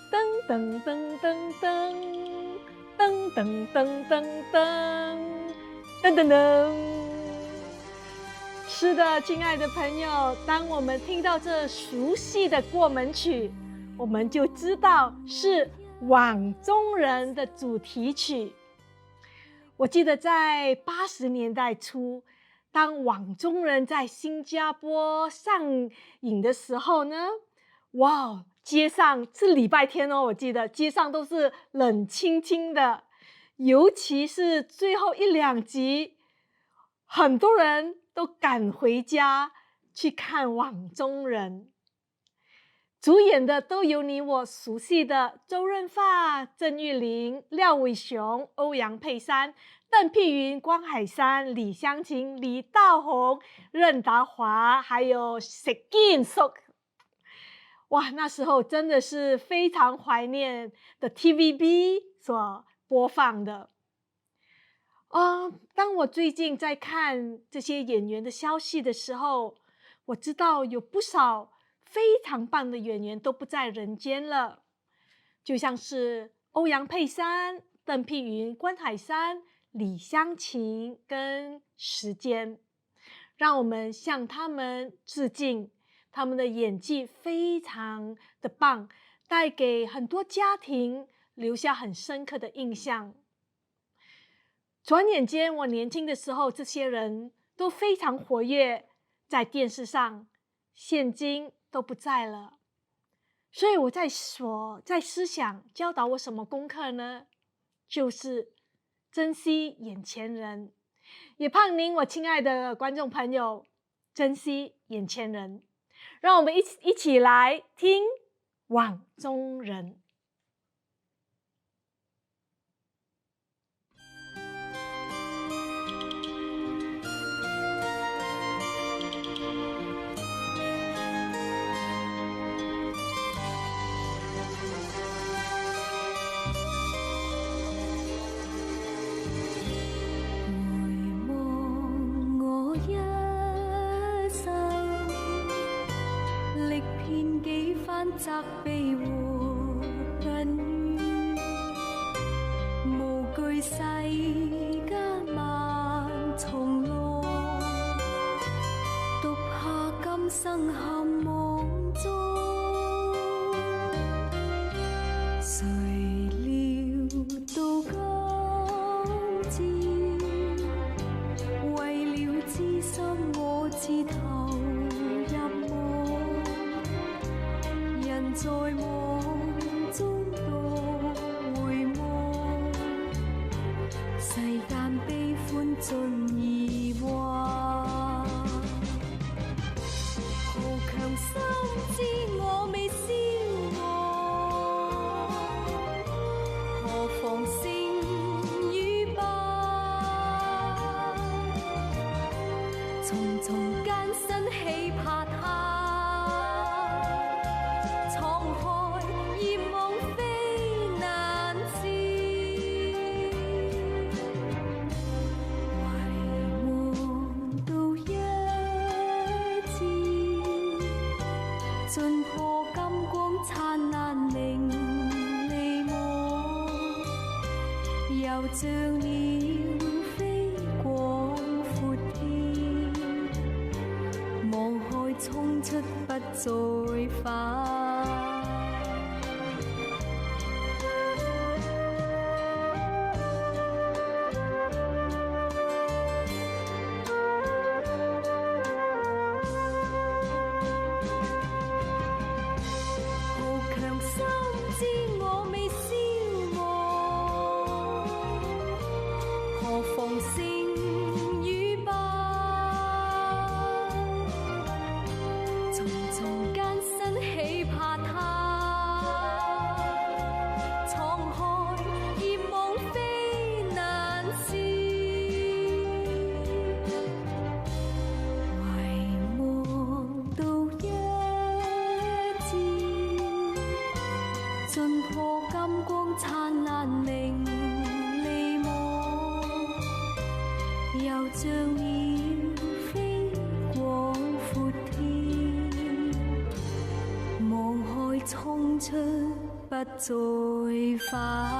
噔噔噔噔噔，噔噔噔噔噔，噔噔噔。是的，亲爱的朋友，当我们听到这熟悉的过门曲，我们就知道是《网中人》的主题曲。我记得在80年代初，当《网中人》在新加坡上映的时候呢，哇，街上是礼拜天哦，我记得街上都是冷清清的，尤其是最后1、2集，很多人都赶回家去看《网中人》。主演的都有你我熟悉的周润发、郑裕玲、廖伟雄、欧阳佩珊、邓碧云、关海山、李香琴、李道宏、任达华，还有石堅叔。哇，那时候真的是非常怀念的 TVB 所播放的。当我最近在看这些演员的消息的时候，我知道有不少非常棒的演员都不在人间了，就像是欧阳佩珊、邓碧云、关海山、李香琴跟时间，让我们向他们致敬。他们的演技非常的棒，带给很多家庭留下很深刻的印象。转眼间，我年轻的时候，这些人都非常活跃在电视上，现今都不在了。所以我在思想教导我什么功课呢？就是珍惜眼前人，也盼您我亲爱的观众朋友珍惜眼前人。让我们一起来听《网中人》。責備和恨怨，無懼世間萬重浪，獨怕今生陷網中。誰料到今朝，為了知心我自投入網。人在夢中獨回望，世間悲歡盡疑幻。豪強心知我未消亡，何妨勝與敗？重重艱辛豈怕他？盡破金光燦爛令你望，又像鳥飛廣闊天，望海衝出不再返。知我未消亡，何妨勝與敗？重重艱辛豈怕他？滄海艷望非難事，唯望到一朝。盡破金光燦爛令你望，又像鳥飛廣闊天，望海衝出不再返。